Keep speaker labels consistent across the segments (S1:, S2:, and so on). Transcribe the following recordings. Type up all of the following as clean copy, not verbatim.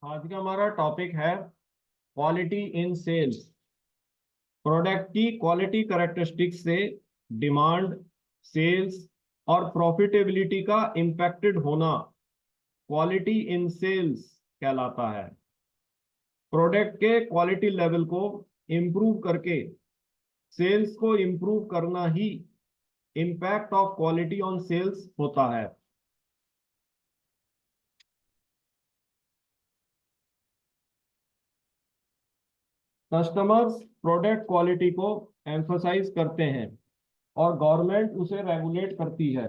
S1: आज का हमारा टॉपिक है क्वालिटी इन सेल्स। प्रोडक्ट की क्वालिटी कैरेक्टरिस्टिक्स से डिमांड, सेल्स और प्रॉफिटेबिलिटी का इम्पैक्टेड होना क्वालिटी इन सेल्स कहलाता है। प्रोडक्ट के क्वालिटी लेवल को इम्प्रूव करके सेल्स को इम्प्रूव करना ही impact of quality on sales होता है। कस्टमर्स प्रोडक्ट क्वालिटी को एम्फसाइज करते हैं और गवर्नमेंट उसे रेगुलेट करती है।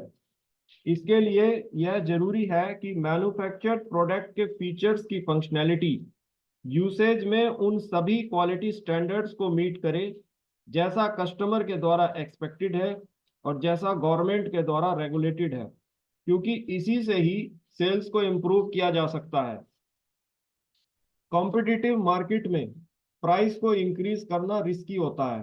S1: इसके लिए यह जरूरी है कि मैन्युफैक्चर्ड प्रोडक्ट के फीचर्स की फंक्शनैलिटी यूसेज में उन सभी क्वालिटी स्टैंडर्ड्स को मीट करे जैसा कस्टमर के द्वारा एक्सपेक्टेड है और जैसा गवर्नमेंट के द्वारा रेगुलेटेड है, क्योंकि इसी से ही सेल्स को इम्प्रूव किया जा सकता है। कॉम्पिटिटिव मार्केट में प्राइस को इंक्रीज करना रिस्की होता है,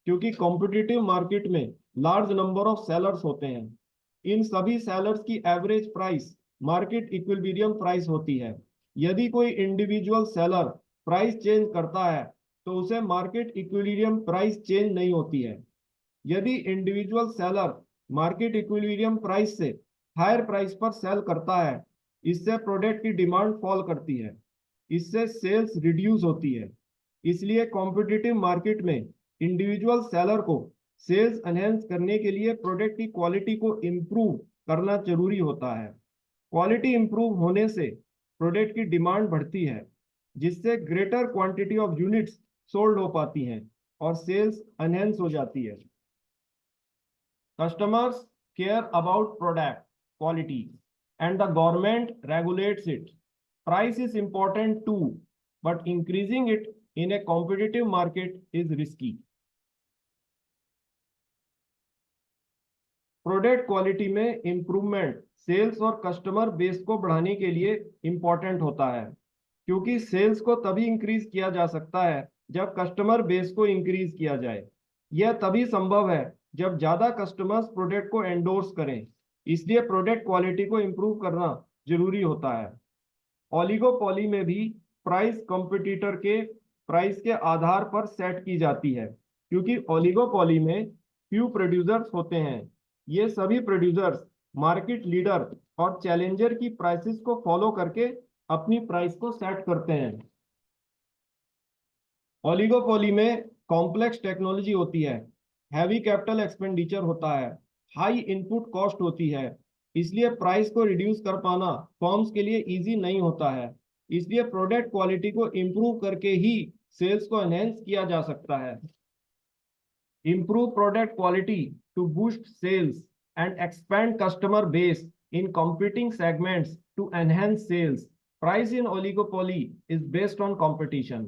S1: क्योंकि कॉम्पिटिटिव मार्केट में लार्ज नंबर ऑफ सेलर्स होते हैं। इन सभी सेलर्स की average price market equilibrium price होती है। यदि कोई इंडिविजुअल सेलर प्राइस चेंज करता है तो उसे मार्केट इक्विलिब्रियम प्राइस चेंज नहीं होती है। यदि individual seller market equilibrium price से हायर प्राइस पर सेल करता है, इससे प्रोडक्ट की डिमांड फॉल करती है, इससे सेल्स रिड्यूस होती है। इसलिए कॉम्पिटिटिव मार्केट में इंडिविजुअल सेलर को सेल्स एनहेंस करने के लिए प्रोडक्ट की क्वालिटी को इम्प्रूव करना जरूरी होता है। क्वालिटी इम्प्रूव होने से प्रोडक्ट की डिमांड बढ़ती है, जिससे greater quantity of units sold हो पाती हैं और सेल्स एनहेंस हो जाती है। Customers care about product quality and the government regulates it. Price is important too, but increasing it in a competitive market is risky. Product quality में improvement sales और customer base को बढ़ाने के लिए important होता है, क्योंकि सेल्स को तभी इंक्रीज किया जा सकता है जब कस्टमर बेस को इंक्रीज किया जाए। यह तभी संभव है जब ज्यादा कस्टमर्स प्रोडक्ट को एंडोर्स करें। इसलिए प्रोडक्ट क्वालिटी को इंप्रूव करना जरूरी होता है। ओलिगोपॉली में भी प्राइस कॉम्पिटिटर के प्राइस के आधार पर सेट की जाती है, क्योंकि ओलिगोपॉली में फ्यू प्रोड्यूसर्स होते हैं। ये सभी प्रोड्यूसर्स मार्केट लीडर और चैलेंजर की प्राइसेस को फॉलो करके अपनी प्राइस को सेट करते हैं। ओलिगोपॉली में कॉम्प्लेक्स टेक्नोलॉजी होती है, हैवी कैपिटल एक्सपेंडिचर होता है, हाई इनपुट कॉस्ट होती है। इसलिए प्राइस को रिड्यूस कर पाना फर्म्स के लिए इजी नहीं होता है। इसलिए प्रोडक्ट क्वालिटी को इम्प्रूव करके ही सेल्स को एनहेंस किया जा सकता है। Improve product quality to boost sales and expand customer base in competing segments to enhance sales. Price in oligopoly is based on competition.